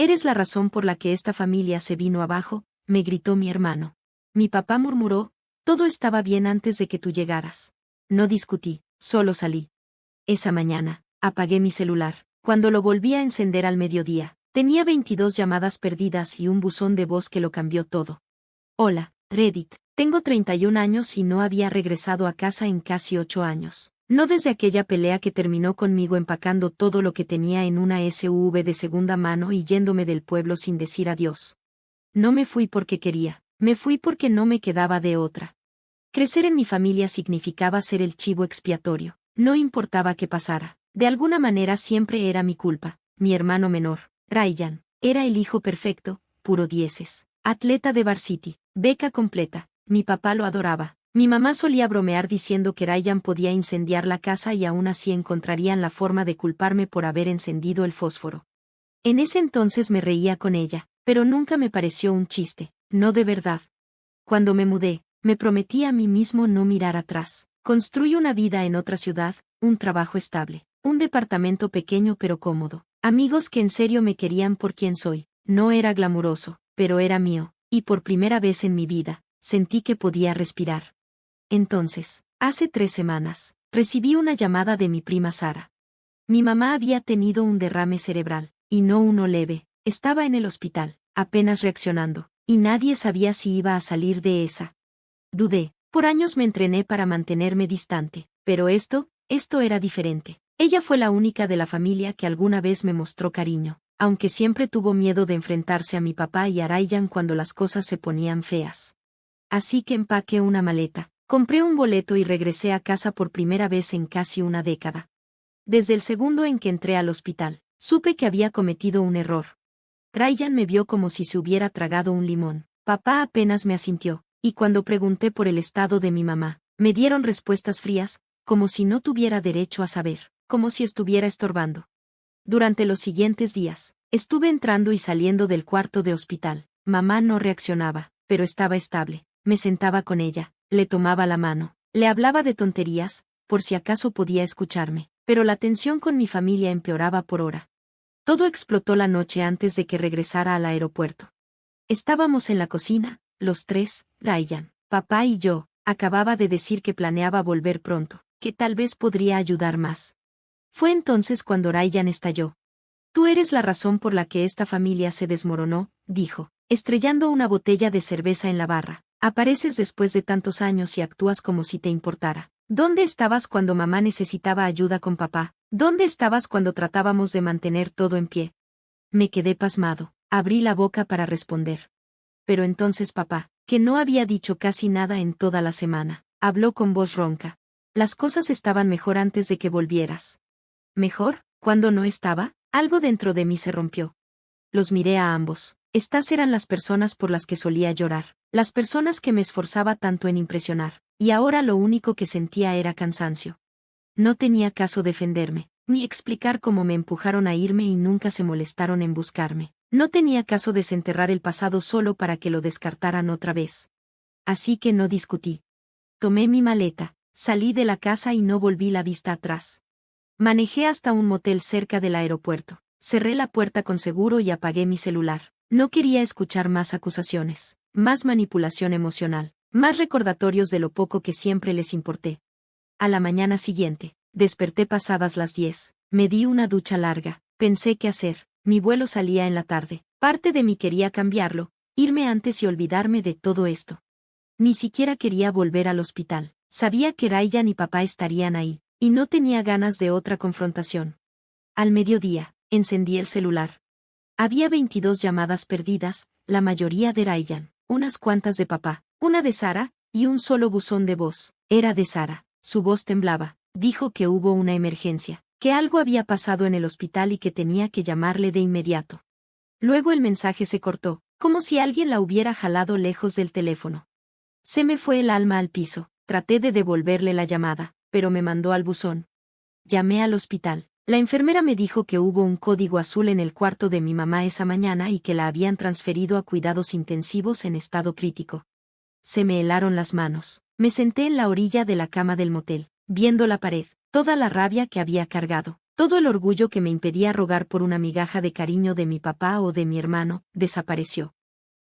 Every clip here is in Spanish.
Eres la razón por la que esta familia se vino abajo, me gritó mi hermano. Mi papá murmuró, todo estaba bien antes de que tú llegaras. No discutí, solo salí. Esa mañana, apagué mi celular. Cuando lo volví a encender al mediodía, tenía 22 llamadas perdidas y un buzón de voz que lo cambió todo. Hola, Reddit, tengo 31 años y no había regresado a casa en casi 8 años. No desde aquella pelea que terminó conmigo empacando todo lo que tenía en una SUV de segunda mano y yéndome del pueblo sin decir adiós. No me fui porque quería, me fui porque no me quedaba de otra. Crecer en mi familia significaba ser el chivo expiatorio, no importaba qué pasara. De alguna manera siempre era mi culpa. Mi hermano menor, Ryan, era el hijo perfecto, puro dieces. Atleta de varsity, beca completa, mi papá lo adoraba. Mi mamá solía bromear diciendo que Ryan podía incendiar la casa y aún así encontrarían la forma de culparme por haber encendido el fósforo. En ese entonces me reía con ella, pero nunca me pareció un chiste, no de verdad. Cuando me mudé, me prometí a mí mismo no mirar atrás. Construí una vida en otra ciudad, un trabajo estable, un departamento pequeño pero cómodo, amigos que en serio me querían por quien soy. No era glamuroso, pero era mío, y por primera vez en mi vida, sentí que podía respirar. Entonces, hace 3 semanas, recibí una llamada de mi prima Sara. Mi mamá había tenido un derrame cerebral, y no uno leve, estaba en el hospital, apenas reaccionando, y nadie sabía si iba a salir de esa. Dudé, por años me entrené para mantenerme distante, pero esto era diferente. Ella fue la única de la familia que alguna vez me mostró cariño, aunque siempre tuvo miedo de enfrentarse a mi papá y a Ryan cuando las cosas se ponían feas. Así que empaqué una maleta, compré un boleto y regresé a casa por primera vez en casi una década. Desde el segundo en que entré al hospital, supe que había cometido un error. Ryan me vio como si se hubiera tragado un limón. Papá apenas me asintió, y cuando pregunté por el estado de mi mamá, me dieron respuestas frías, como si no tuviera derecho a saber, como si estuviera estorbando. Durante los siguientes días, estuve entrando y saliendo del cuarto de hospital. Mamá no reaccionaba, pero estaba estable. Me sentaba con ella, le tomaba la mano, le hablaba de tonterías, por si acaso podía escucharme, pero la tensión con mi familia empeoraba por hora. Todo explotó la noche antes de que regresara al aeropuerto. Estábamos en la cocina, los tres, Ryan, papá y yo. Acababa de decir que planeaba volver pronto, que tal vez podría ayudar más. Fue entonces cuando Ryan estalló. Tú eres la razón por la que esta familia se desmoronó, dijo, estrellando una botella de cerveza en la barra. Apareces después de tantos años y actúas como si te importara. ¿Dónde estabas cuando mamá necesitaba ayuda con papá? ¿Dónde estabas cuando tratábamos de mantener todo en pie? Me quedé pasmado, abrí la boca para responder. Pero entonces papá, que no había dicho casi nada en toda la semana, habló con voz ronca. Las cosas estaban mejor antes de que volvieras. ¿Mejor? ¿Cuándo no estaba? Algo dentro de mí se rompió. Los miré a ambos. Estas eran las personas por las que solía llorar, las personas que me esforzaba tanto en impresionar, y ahora lo único que sentía era cansancio. No tenía caso defenderme, ni explicar cómo me empujaron a irme y nunca se molestaron en buscarme. No tenía caso desenterrar el pasado solo para que lo descartaran otra vez. Así que no discutí. Tomé mi maleta, salí de la casa y no volví la vista atrás. Manejé hasta un motel cerca del aeropuerto, cerré la puerta con seguro y apagué mi celular. No quería escuchar más acusaciones, más manipulación emocional, más recordatorios de lo poco que siempre les importé. A la mañana siguiente, desperté pasadas las 10, me di una ducha larga, pensé qué hacer, mi vuelo salía en la tarde, parte de mí quería cambiarlo, irme antes y olvidarme de todo esto. Ni siquiera quería volver al hospital, sabía que Ryan y papá estarían ahí, y no tenía ganas de otra confrontación. Al mediodía, encendí el celular. Había 22 llamadas perdidas, la mayoría de Ryan, unas cuantas de papá, una de Sara, y un solo buzón de voz. Era de Sara, su voz temblaba, dijo que hubo una emergencia, que algo había pasado en el hospital y que tenía que llamarle de inmediato. Luego el mensaje se cortó, como si alguien la hubiera jalado lejos del teléfono. Se me fue el alma al piso, traté de devolverle la llamada, pero me mandó al buzón. Llamé al hospital. La enfermera me dijo que hubo un código azul en el cuarto de mi mamá esa mañana y que la habían transferido a cuidados intensivos en estado crítico. Se me helaron las manos. Me senté en la orilla de la cama del motel, viendo la pared, toda la rabia que había cargado, Todo el orgullo que me impedía rogar por una migaja de cariño de mi papá o de mi hermano, desapareció.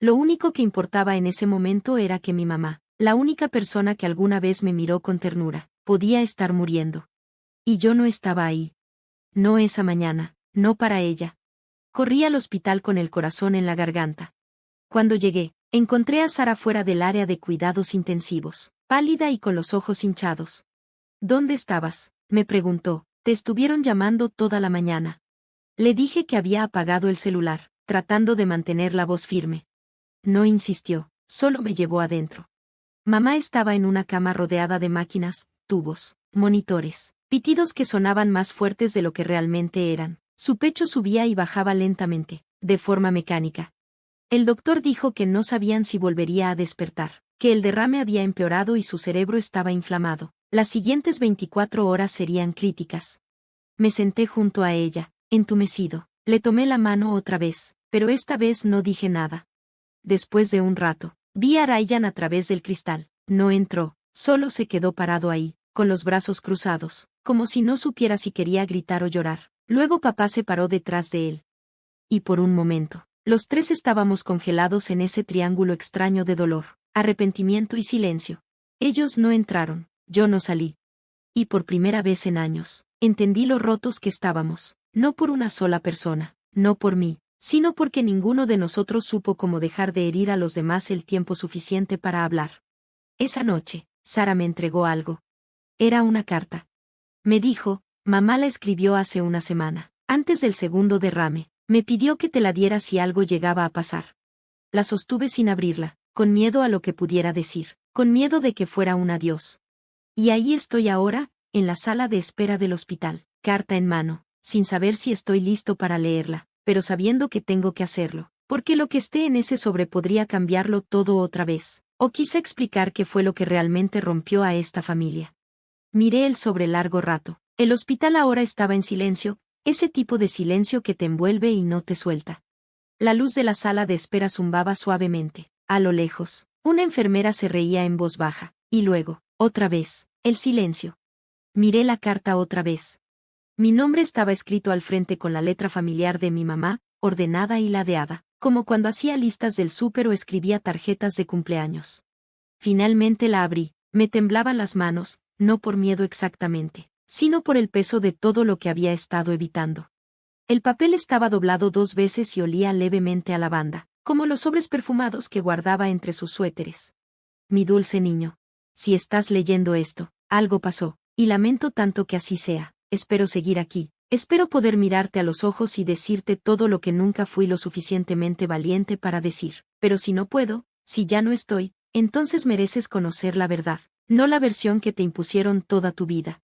Lo único que importaba en ese momento era que mi mamá, la única persona que alguna vez me miró con ternura, podía estar muriendo. Y yo no estaba ahí. No esa mañana, no para ella. Corrí al hospital con el corazón en la garganta. Cuando llegué, encontré a Sara fuera del área de cuidados intensivos, pálida y con los ojos hinchados. ¿Dónde estabas?, me preguntó. Te estuvieron llamando toda la mañana. Le dije que había apagado el celular, tratando de mantener la voz firme. No insistió, solo me llevó adentro. Mamá estaba en una cama rodeada de máquinas, tubos, monitores, pitidos que sonaban más fuertes de lo que realmente eran. Su pecho subía y bajaba lentamente, de forma mecánica. El doctor dijo que no sabían si volvería a despertar, que el derrame había empeorado y su cerebro estaba inflamado. Las siguientes 24 horas serían críticas. Me senté junto a ella, entumecido. Le tomé la mano otra vez, pero esta vez no dije nada. Después de un rato, vi a Ryan a través del cristal. No entró, solo se quedó parado ahí, con los brazos cruzados, como si no supiera si quería gritar o llorar. Luego papá se paró detrás de él. Y por un momento, los tres estábamos congelados en ese triángulo extraño de dolor, arrepentimiento y silencio. Ellos no entraron, yo no salí. Y por primera vez en años, entendí lo rotos que estábamos, no por una sola persona, no por mí, sino porque ninguno de nosotros supo cómo dejar de herir a los demás el tiempo suficiente para hablar. Esa noche, Sara me entregó algo. Era una carta. Me dijo, mamá la escribió hace una semana, antes del segundo derrame. Me pidió que te la diera si algo llegaba a pasar. La sostuve sin abrirla, con miedo a lo que pudiera decir, con miedo de que fuera un adiós. Y ahí estoy ahora, en la sala de espera del hospital, carta en mano, sin saber si estoy listo para leerla, pero sabiendo que tengo que hacerlo, porque lo que esté en ese sobre podría cambiarlo todo otra vez, o quizá explicar qué fue lo que realmente rompió a esta familia. Miré el sobre largo rato. El hospital ahora estaba en silencio, ese tipo de silencio que te envuelve y no te suelta. La luz de la sala de espera zumbaba suavemente. A lo lejos, una enfermera se reía en voz baja, y luego, otra vez, el silencio. Miré la carta otra vez. Mi nombre estaba escrito al frente con la letra familiar de mi mamá, ordenada y ladeada, como cuando hacía listas del súper o escribía tarjetas de cumpleaños. Finalmente la abrí, me temblaban las manos, no por miedo exactamente, sino por el peso de todo lo que había estado evitando. El papel estaba doblado 2 veces y olía levemente a lavanda, como los sobres perfumados que guardaba entre sus suéteres. Mi dulce niño, si estás leyendo esto, algo pasó, y lamento tanto que así sea. Espero seguir aquí, espero poder mirarte a los ojos y decirte todo lo que nunca fui lo suficientemente valiente para decir, pero si no puedo, si ya no estoy, entonces mereces conocer la verdad, no la versión que te impusieron toda tu vida.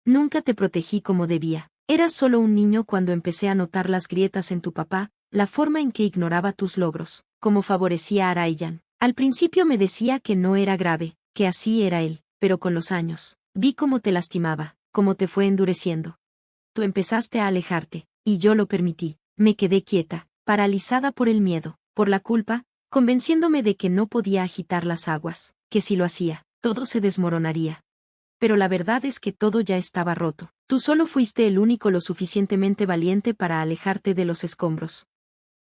Nunca te protegí como debía. Eras solo un niño cuando empecé a notar las grietas en tu papá, la forma en que ignoraba tus logros, cómo favorecía a Ryan. Al principio me decía que no era grave, que así era él, pero con los años, vi cómo te lastimaba, cómo te fue endureciendo. Tú empezaste a alejarte, y yo lo permití. Me quedé quieta, paralizada por el miedo, por la culpa, convenciéndome de que no podía agitar las aguas, que si lo hacía, todo se desmoronaría. Pero la verdad es que todo ya estaba roto. Tú solo fuiste el único lo suficientemente valiente para alejarte de los escombros.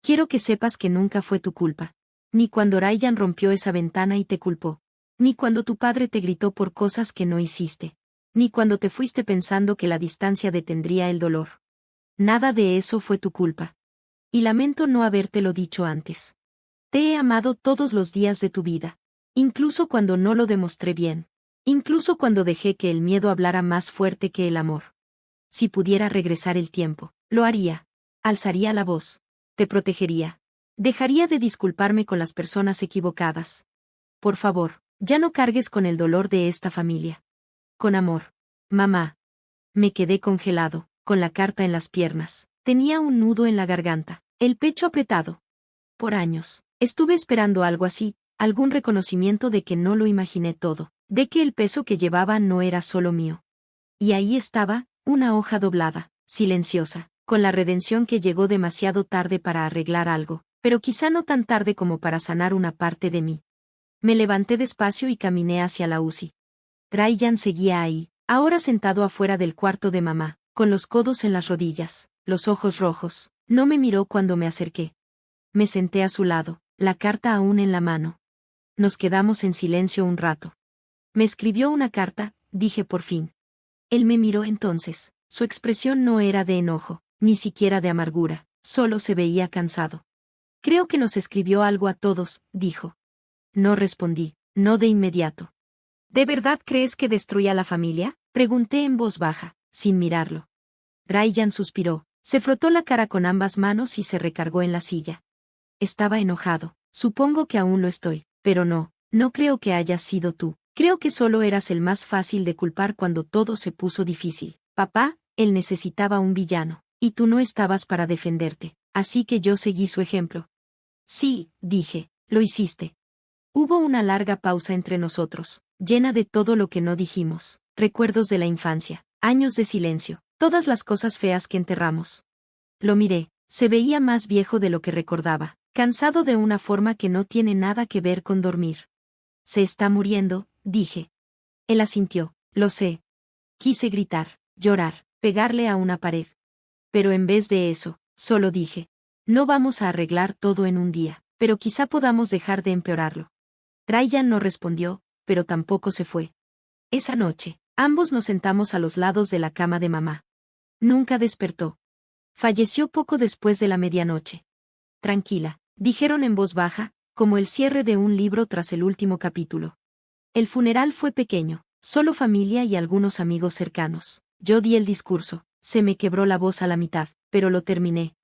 Quiero que sepas que nunca fue tu culpa. Ni cuando Ryan rompió esa ventana y te culpó. Ni cuando tu padre te gritó por cosas que no hiciste. Ni cuando te fuiste pensando que la distancia detendría el dolor. Nada de eso fue tu culpa. Y lamento no habértelo dicho antes. Te he amado todos los días de tu vida. Incluso cuando no lo demostré bien. Incluso cuando dejé que el miedo hablara más fuerte que el amor. Si pudiera regresar el tiempo, lo haría. Alzaría la voz. Te protegería. Dejaría de disculparme con las personas equivocadas. Por favor, ya no cargues con el dolor de esta familia. Con amor. Mamá. Me quedé congelado, con la carta en las piernas. Tenía un nudo en la garganta, el pecho apretado. Por años, estuve esperando algo así, algún reconocimiento de que no lo imaginé todo. De que el peso que llevaba no era solo mío. Y ahí estaba, una hoja doblada, silenciosa, con la redención que llegó demasiado tarde para arreglar algo, pero quizá no tan tarde como para sanar una parte de mí. Me levanté despacio y caminé hacia la UCI. Ryan seguía ahí, ahora sentado afuera del cuarto de mamá, con los codos en las rodillas, los ojos rojos. No me miró cuando me acerqué. Me senté a su lado, la carta aún en la mano. Nos quedamos en silencio un rato. Me escribió una carta, dije por fin. Él me miró entonces. Su expresión no era de enojo, ni siquiera de amargura, solo se veía cansado. Creo que nos escribió algo a todos, dijo. No respondí, no de inmediato. ¿De verdad crees que destruya la familia? Pregunté en voz baja, sin mirarlo. Ryan suspiró, se frotó la cara con ambas manos y se recargó en la silla. Estaba enojado, supongo que aún lo estoy, pero no creo que hayas sido tú. Creo que solo eras el más fácil de culpar cuando todo se puso difícil. Papá, él necesitaba un villano, y tú no estabas para defenderte, así que yo seguí su ejemplo. Sí, dije, lo hiciste. Hubo una larga pausa entre nosotros, llena de todo lo que no dijimos, recuerdos de la infancia, años de silencio, todas las cosas feas que enterramos. Lo miré, se veía más viejo de lo que recordaba, cansado de una forma que no tiene nada que ver con dormir. Se está muriendo, dije. Él asintió, lo sé. Quise gritar, llorar, pegarle a una pared. Pero en vez de eso, solo dije, no vamos a arreglar todo en un día, pero quizá podamos dejar de empeorarlo. Ryan no respondió, pero tampoco se fue. Esa noche, ambos nos sentamos a los lados de la cama de mamá. Nunca despertó. Falleció poco después de la medianoche. Tranquila, dijeron en voz baja, como el cierre de un libro tras el último capítulo. El funeral fue pequeño, solo familia y algunos amigos cercanos. Yo di el discurso, se me quebró la voz a la mitad, pero lo terminé.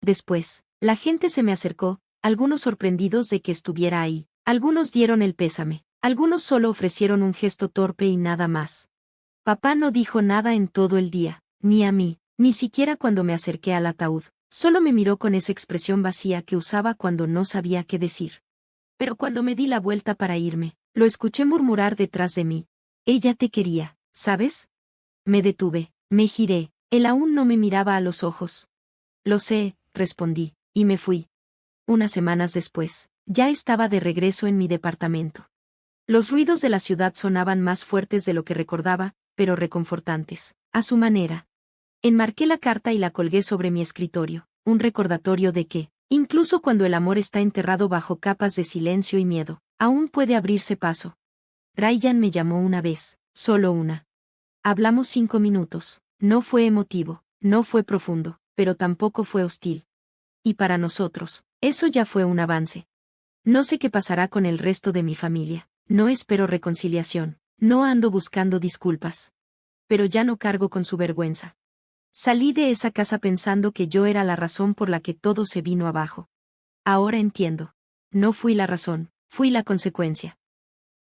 Después, la gente se me acercó, algunos sorprendidos de que estuviera ahí. Algunos dieron el pésame, algunos solo ofrecieron un gesto torpe y nada más. Papá no dijo nada en todo el día, ni a mí, ni siquiera cuando me acerqué al ataúd, solo me miró con esa expresión vacía que usaba cuando no sabía qué decir. Pero cuando me di la vuelta para irme, lo escuché murmurar detrás de mí. Ella te quería, ¿sabes? Me detuve, me giré, él aún no me miraba a los ojos. Lo sé, respondí, y me fui. Unas semanas después, ya estaba de regreso en mi departamento. Los ruidos de la ciudad sonaban más fuertes de lo que recordaba, pero reconfortantes, a su manera. Enmarqué la carta y la colgué sobre mi escritorio, un recordatorio de que, incluso cuando el amor está enterrado bajo capas de silencio y miedo, aún puede abrirse paso. Ryan me llamó una vez, solo una. Hablamos 5 minutos, no fue emotivo, no fue profundo, pero tampoco fue hostil. Y para nosotros, eso ya fue un avance. No sé qué pasará con el resto de mi familia, no espero reconciliación, no ando buscando disculpas. Pero ya no cargo con su vergüenza. Salí de esa casa pensando que yo era la razón por la que todo se vino abajo. Ahora entiendo. No fui la razón, fui la consecuencia.